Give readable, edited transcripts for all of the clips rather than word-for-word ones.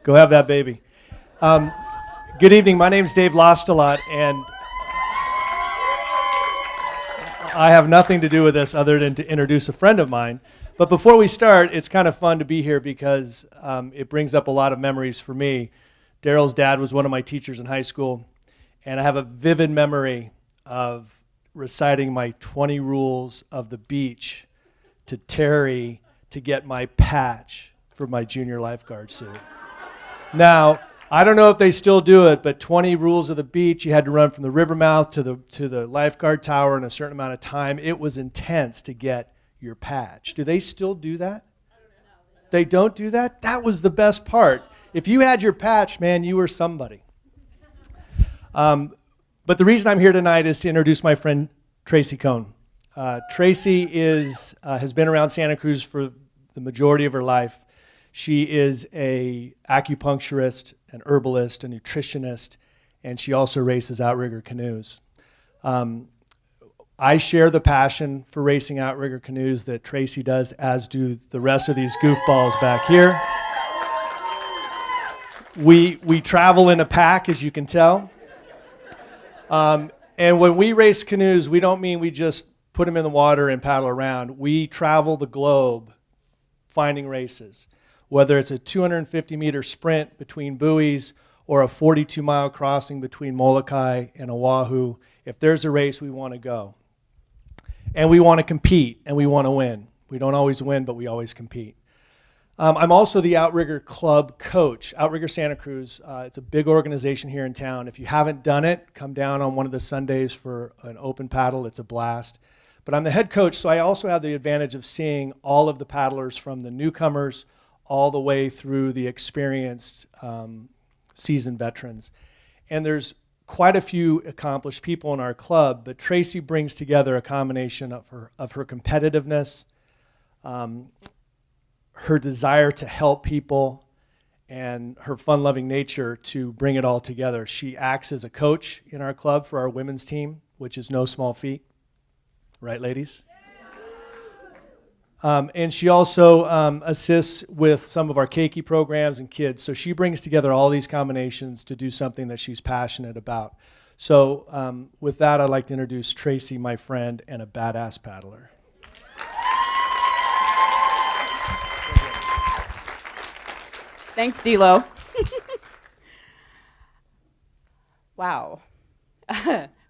Go have that baby. Good evening. My name's Dave Lostalot, and I have nothing to do with this other than to introduce a friend of mine. But before we start, it's kind of fun to be here because it brings up a lot of memories for me. Daryl's dad was one of my teachers in high school, and I have a vivid memory of reciting my 20 rules of the beach to Terry to get my patch for my junior lifeguard suit. Now, I don't know if they still do it, but 20 rules of the beach, you had to run from the river mouth to the lifeguard tower in a certain amount of time. It was intense to get your patch. Do they still do that? They don't do that? That was the best part. If you had your patch, man, you were somebody. But the reason I'm here tonight is to introduce my friend Tracy Cone. Tracy has been around Santa Cruz for the majority of her life. She is a acupuncturist, an herbalist, a nutritionist, and she also races outrigger canoes. I share the passion for racing outrigger canoes that Tracy does, as do the rest of these goofballs back here. We travel in a pack, as you can tell. And when we race canoes, we don't mean we just put them in the water and paddle around. We travel the globe finding races. Whether it's a 250-meter sprint between buoys or a 42-mile crossing between Molokai and Oahu, if there's a race, we want to go. And we want to compete, and we want to win. We don't always win, but we always compete. I'm also the Outrigger Club coach, Outrigger Santa Cruz. It's a big organization here in town. If you haven't done it, come down on one of the Sundays for an open paddle. It's a blast. But I'm the head coach, so I also have the advantage of seeing all of the paddlers, from the newcomers all the way through the experienced seasoned veterans. And there's quite a few accomplished people in our club, but Tracy brings together a combination of her competitiveness, her desire to help people, and her fun-loving nature to bring it all together. She acts as a coach in our club for our women's team, which is no small feat. Right, ladies? And she also assists with some of our keiki programs and kids. So she brings together all these combinations to do something that she's passionate about. So with that, I'd like to introduce Tracy, my friend, and a badass paddler. Thanks, D'Lo. Wow.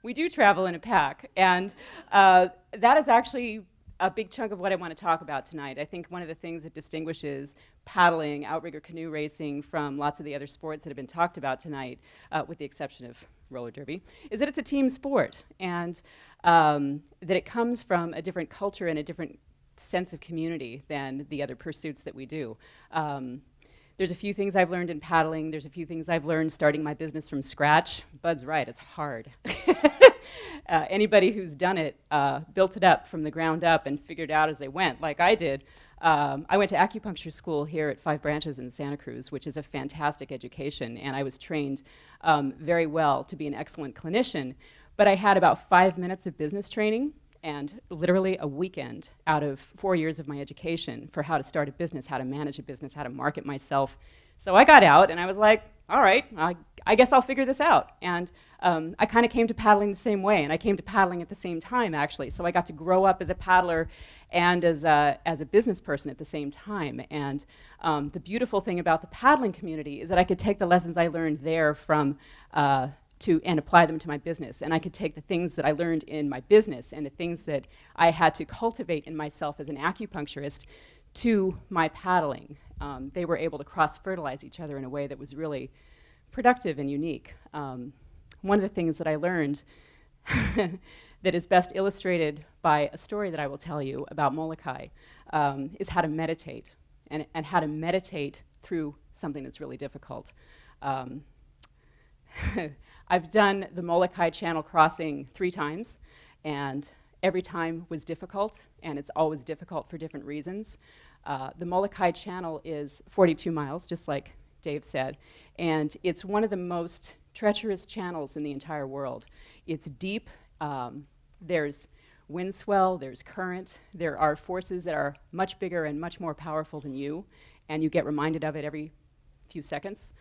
We do travel in a pack, and that is actually a big chunk of what I want to talk about tonight. I think one of the things that distinguishes paddling, outrigger canoe racing from lots of the other sports that have been talked about tonight, with the exception of roller derby, is that it's a team sport, and that it comes from a different culture and a different sense of community than the other pursuits that we do. There's a few things I've learned in paddling. There's a few things I've learned starting my business from scratch. Bud's right, it's hard. Anybody who's done it, built it up from the ground up and figured out as they went, like I did. I went to acupuncture school here at Five Branches in Santa Cruz, which is a fantastic education, and I was trained very well to be an excellent clinician, but I had about 5 minutes of business training and literally a weekend out of 4 years of my education for how to start a business, how to manage a business, how to market myself. So I got out and I was like, all right, I guess I'll figure this out. And I kind of came to paddling the same way, and I came to paddling at the same time, actually. So I got to grow up as a paddler and as a business person at the same time. And the beautiful thing about the paddling community is that I could take the lessons I learned there from and apply them to my business. And I could take the things that I learned in my business and the things that I had to cultivate in myself as an acupuncturist to my paddling. They were able to cross-fertilize each other in a way that was really productive and unique. One of the things that I learned that is best illustrated by a story that I will tell you about Molokai is how to meditate, and how to meditate through something that's really difficult. I've done the Molokai Channel crossing 3 times, and every time was difficult, and it's always difficult for different reasons. The Molokai Channel is 42 miles, just like Dave said, and it's one of the most treacherous channels in the entire world. It's deep, there's wind swell, there's current, there are forces that are much bigger and much more powerful than you, and you get reminded of it every few seconds.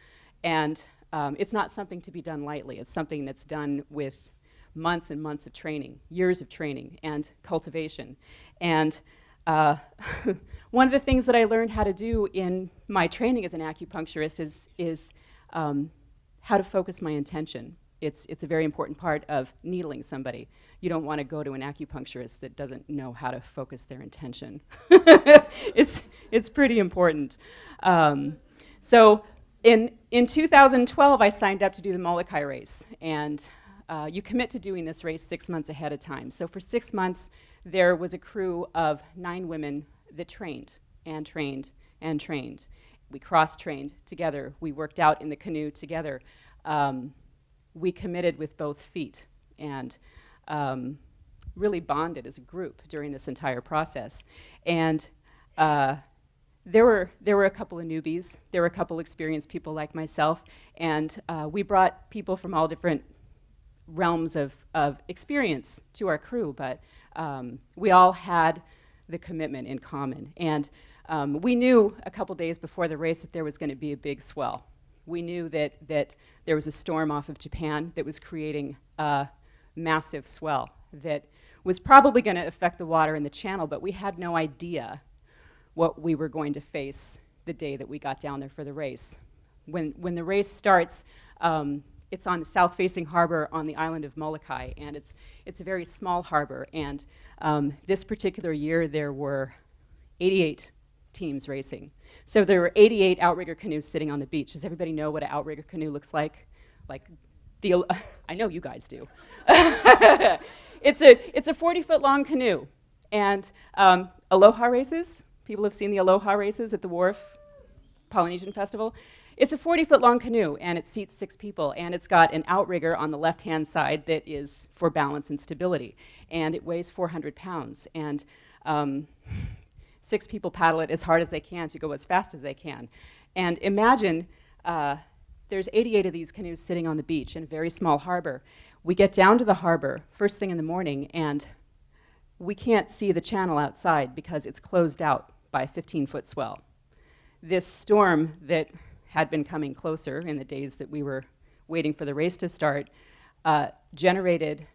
And it's not something to be done lightly. It's something that's done with months and months of training, years of training and cultivation. And one of the things that I learned how to do in my training as an acupuncturist is how to focus my intention. It's a very important part of needling somebody. You don't want to go to an acupuncturist that doesn't know how to focus their intention. It's pretty important. So in 2012, I signed up to do the Molokai race, and you commit to doing this race 6 months ahead of time. So for 6 months, there was a crew of 9 women that trained and trained and trained. We cross-trained together. We worked out in the canoe together. We committed with both feet and really bonded as a group during this entire process. And there were a couple of newbies. There were a couple experienced people like myself. And we brought people from all different realms of experience to our crew, but we all had the commitment in common. And we knew a couple days before the race that there was going to be a big swell. We knew that there was a storm off of Japan that was creating a massive swell that was probably going to affect the water in the channel, but we had no idea what we were going to face the day that we got down there for the race. When the race starts, it's on the south-facing harbor on the island of Molokai, and it's a very small harbor. And this particular year, there were 88 teams racing. So there were 88 outrigger canoes sitting on the beach. Does everybody know what an outrigger canoe looks like? Like I know you guys do. It's a 40-foot long canoe, and Aloha Races. People have seen the Aloha Races at the wharf, Polynesian Festival. It's a 40-foot long canoe, and it seats 6 people, and it's got an outrigger on the left-hand side that is for balance and stability, and it weighs 400 pounds, and 6 people paddle it as hard as they can to go as fast as they can. And imagine there's 88 of these canoes sitting on the beach in a very small harbor. We get down to the harbor first thing in the morning, and we can't see the channel outside because it's closed out by a 15-foot swell. This storm that had been coming closer in the days that we were waiting for the race to start generated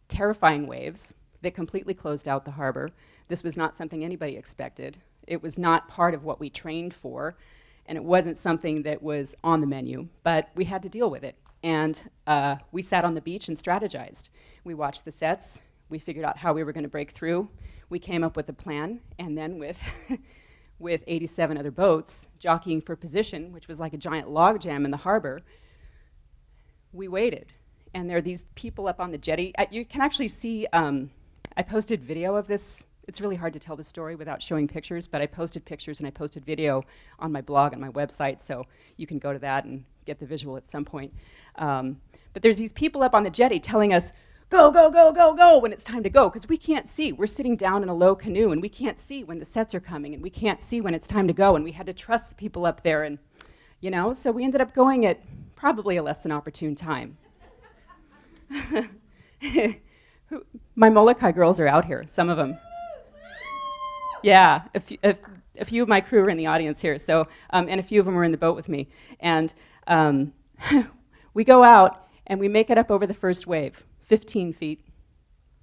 terrifying waves that completely closed out the harbor. This was not something anybody expected. It was not part of what we trained for, and it wasn't something that was on the menu, but we had to deal with it. And we sat on the beach and strategized. We watched the sets. We figured out how we were going to break through. We came up with a plan, and then with with 87 other boats jockeying for position, which was like a giant log jam in the harbor, we waited. And there are these people up on the jetty. You can actually see, I posted video of this. It's really hard to tell the story without showing pictures, but I posted pictures and I posted video on my blog and my website, so you can go to that and get the visual at some point. But there's these people up on the jetty telling us, go, go, go, go, go, when it's time to go, because we can't see. We're sitting down in a low canoe, and we can't see when the sets are coming, and we can't see when it's time to go, and we had to trust the people up there, and, you know, so we ended up going at probably a less than opportune time. My Molokai girls are out here, some of them. Yeah, a few of my crew are in the audience here, so, and a few of them are in the boat with me. And we go out, and we make it up over the first wave. 15 feet,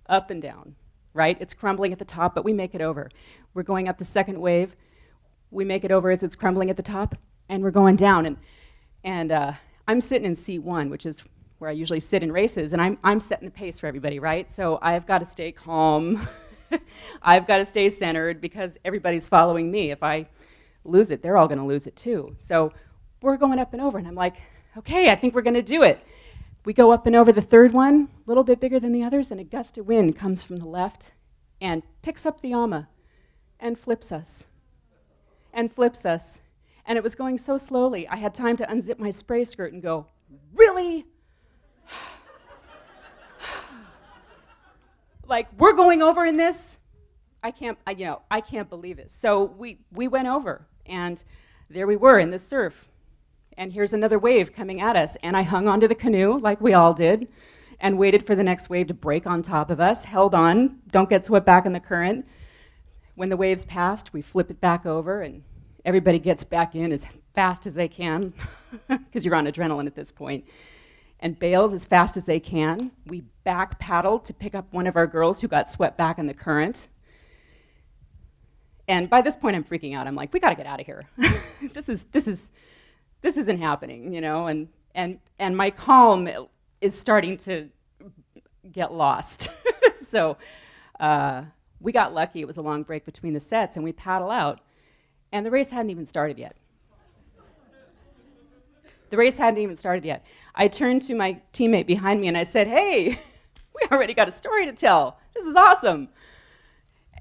up and down, right? It's crumbling at the top, but we make it over. We're going up the second wave. We make it over as it's crumbling at the top, and we're going down. And I'm sitting in seat 1, which is where I usually sit in races, and I'm setting the pace for everybody, right? So I've got to stay calm. I've got to stay centered because everybody's following me. If I lose it, they're all going to lose it too. So we're going up and over, and I'm like, okay, I think we're going to do it. We go up and over the third one, a little bit bigger than the others, and a gust of wind comes from the left and picks up the ama and flips us. And flips us. And it was going so slowly, I had time to unzip my spray skirt and go, really? Like, we're going over in this? I can't believe it. So we went over, and there we were in the surf. And here's another wave coming at us. And I hung onto the canoe, like we all did, and waited for the next wave to break on top of us, held on, don't get swept back in the current. When the waves passed, we flip it back over, and everybody gets back in as fast as they can, because you're on adrenaline at this point, and bails as fast as they can. We back paddled to pick up one of our girls who got swept back in the current. And by this point, I'm freaking out. I'm like, we got to get out of here. This isn't happening, you know. And my calm is starting to get lost. So we got lucky. It was a long break between the sets, and we paddle out. And the race hadn't even started yet. The race hadn't even started yet. I turned to my teammate behind me and I said, hey, we already got a story to tell. This is awesome.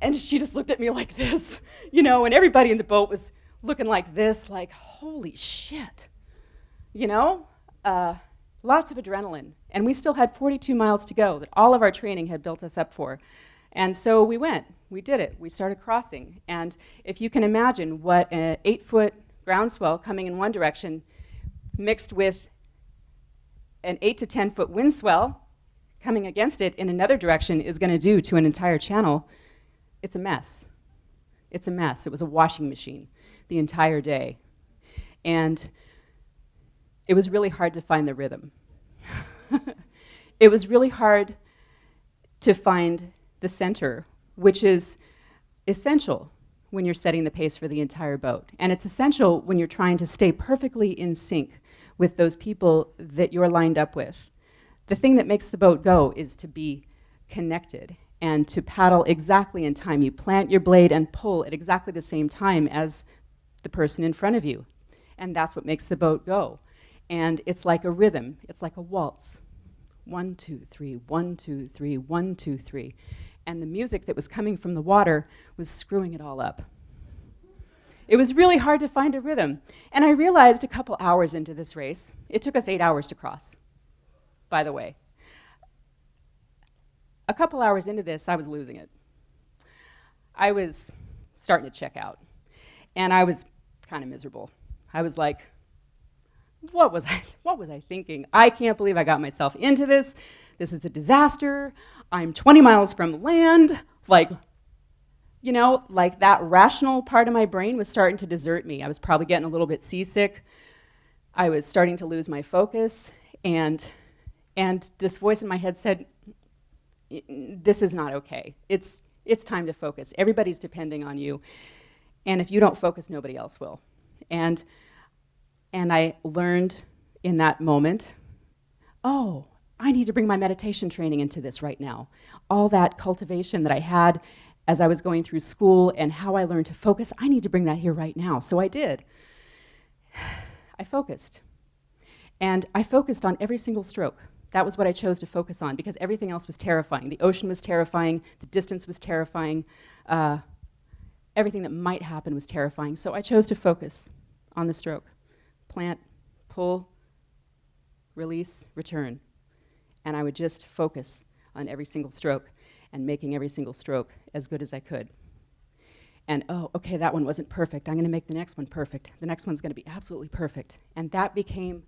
And she just looked at me like this, you know, and everybody in the boat was looking like this, like, holy shit. You know, lots of adrenaline. And we still had 42 miles to go that all of our training had built us up for. And so we went. We did it. We started crossing. And if you can imagine what an 8-foot groundswell coming in one direction mixed with an 8 to 10 foot wind swell coming against it in another direction is going to do to an entire channel, it's a mess. It's a mess. It was a washing machine the entire day. And it was really hard to find the rhythm. It was really hard to find the center, which is essential when you're setting the pace for the entire boat. And it's essential when you're trying to stay perfectly in sync with those people that you're lined up with. The thing that makes the boat go is to be connected and to paddle exactly in time. You plant your blade and pull at exactly the same time as the person in front of you. And that's what makes the boat go. And it's like a rhythm. It's like a waltz. 1, 2, 3, 1, 2, 3, 1, 2, 3. And the music that was coming from the water was screwing it all up. It was really hard to find a rhythm. And I realized a couple hours into this race, it took us 8 hours to cross, by the way. A couple hours into this, I was losing it. I was starting to check out. And I was kind of miserable. I was like, what was I thinking? I can't believe I got myself into this. This is a disaster. I'm 20 miles from land. Like, you know, like that rational part of my brain was starting to desert me. I was probably getting a little bit seasick. I was starting to lose my focus. And this voice in my head said, this is not okay. It's time to focus. Everybody's depending on you. And if you don't focus, nobody else will. And I learned in that moment, oh, I need to bring my meditation training into this right now. All that cultivation that I had as I was going through school and how I learned to focus, I need to bring that here right now. So I did. I focused. And I focused on every single stroke. That was what I chose to focus on because everything else was terrifying. The ocean was terrifying. The distance was terrifying. Everything that might happen was terrifying. So I chose to focus on the stroke. Plant, pull, release, return. And I would just focus on every single stroke and making every single stroke as good as I could. And, oh, okay, that one wasn't perfect. I'm going to make the next one perfect. The next one's going to be absolutely perfect. And that became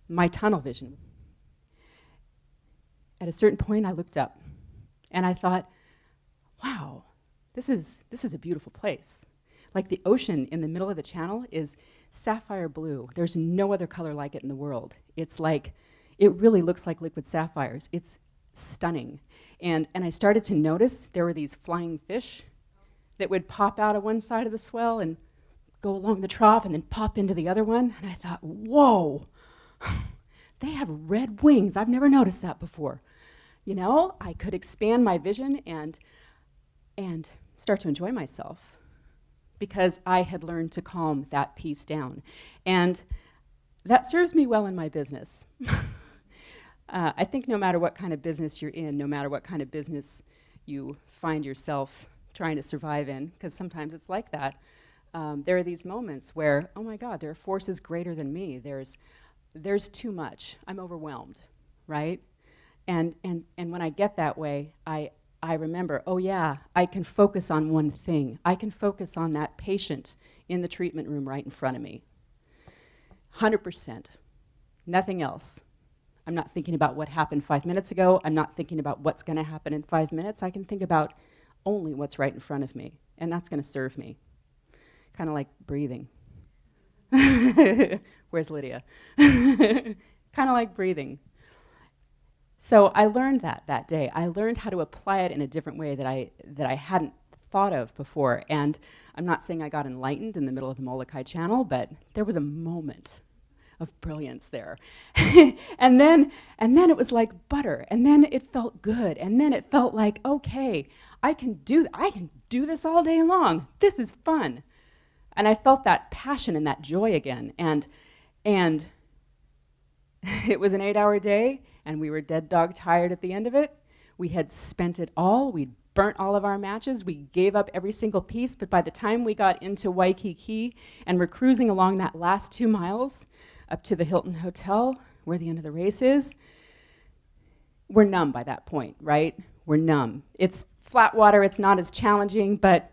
my tunnel vision. At a certain point, I looked up, and I thought, wow, this is a beautiful place. Like the ocean in the middle of the channel is sapphire blue. There's no other color like it in the world. It's like, it really looks like liquid sapphires. It's stunning. And I started to notice there were these flying fish that would pop out of one side of the swell and go along the trough and then pop into the other one. And I thought, whoa, they have red wings. I've never noticed that before. You know, I could expand my vision and start to enjoy myself because I had learned to calm that piece down. And that serves me well in my business. I think no matter what kind of business you're in, no matter what kind of business you find yourself trying to survive in, because sometimes it's like that, there are these moments where, oh my God, there are forces greater than me. There's too much. I'm overwhelmed, right? And when I get that way, I remember, oh yeah, I can focus on one thing. I can focus on that patient in the treatment room right in front of me. 100%. Nothing else. I'm not thinking about what happened 5 minutes ago. I'm not thinking about what's going to happen in 5 minutes. I can think about only what's right in front of me, and that's going to serve me. Kind of like breathing. Where's Lydia? Kind of like breathing. So I learned that day. I learned how to apply it in a different way that I hadn't thought of before. And I'm not saying I got enlightened in the middle of the Molokai Channel, but there was a moment of brilliance there. and then it was like butter, and then it felt good, and then it felt like, okay, I can do this all day long. This is fun. And I felt that passion and that joy again. And it was an 8-hour day, and we were dead dog tired at the end of it. We had spent it all. We'd burnt all of our matches. We gave up every single piece, but by the time we got into Waikiki and we're cruising along that last 2 miles up to the Hilton Hotel, where the end of the race is, we're numb by that point, right? We're numb. It's flat water, it's not as challenging, but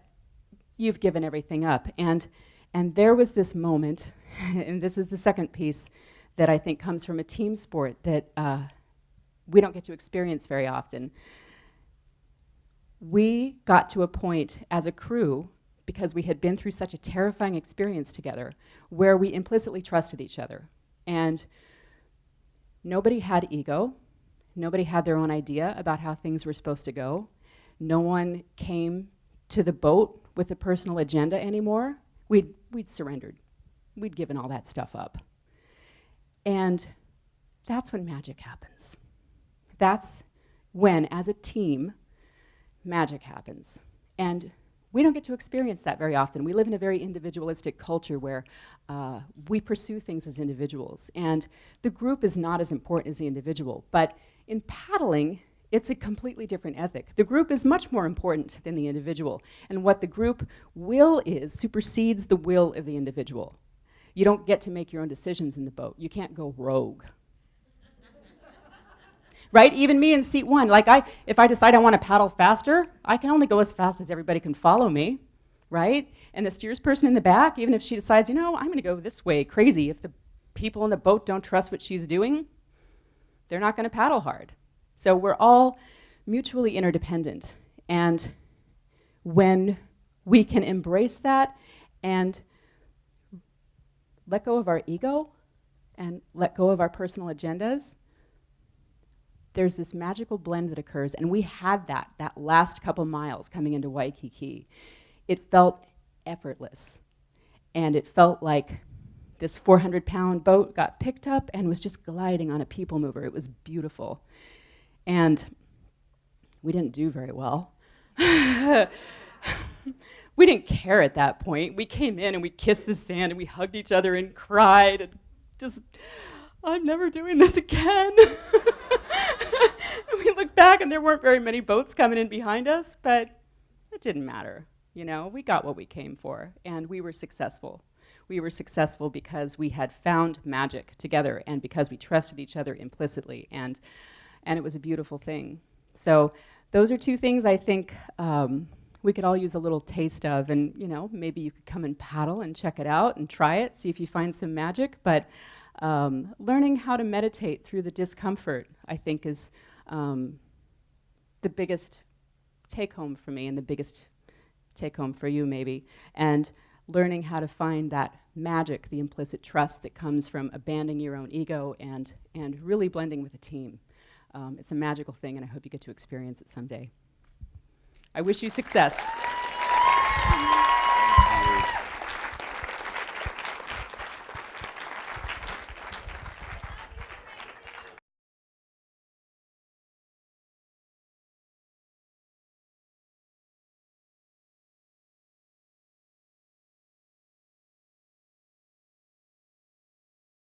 you've given everything up. And there was this moment, and this is the second piece that I think comes from a team sport that we don't get to experience very often. We got to a point as a crew, because we had been through such a terrifying experience together, where we implicitly trusted each other. And nobody had ego. Nobody had their own idea about how things were supposed to go. No one came to the boat with a personal agenda anymore. We'd surrendered. We'd given all that stuff up. And that's when magic happens. That's when, as a team, magic happens. And we don't get to experience that very often. We live in a very individualistic culture where we pursue things as individuals. And the group is not as important as the individual. But in paddling, it's a completely different ethic. The group is much more important than the individual. And what the group will is supersedes the will of the individual. You don't get to make your own decisions in the boat. You can't go rogue. Right? Even me in seat one, if I decide I want to paddle faster, I can only go as fast as everybody can follow me, right? And the steers person in the back, even if she decides, I'm going to go this way crazy, if the people in the boat don't trust what she's doing, they're not going to paddle hard. So we're all mutually interdependent. And when we can embrace that and let go of our ego and let go of our personal agendas, there's this magical blend that occurs, and we had that last couple miles coming into Waikiki. It felt effortless, and it felt like this 400-pound boat got picked up and was just gliding on a people mover. It was beautiful, and we didn't do very well. We didn't care at that point. We came in and we kissed the sand and we hugged each other and cried and just, I'm never doing this again. We looked back and there weren't very many boats coming in behind us, but it didn't matter. We got what we came for, and we were successful. We were successful because we had found magic together and because we trusted each other implicitly, and it was a beautiful thing. So those are two things I think we could all use a little taste of, and maybe you could come and paddle and check it out and try it, see if you find some magic, but learning how to meditate through the discomfort, I think, is the biggest take-home for me and the biggest take-home for you, maybe. And learning how to find that magic, the implicit trust that comes from abandoning your own ego and really blending with a team. It's a magical thing, and I hope you get to experience it someday. I wish you success.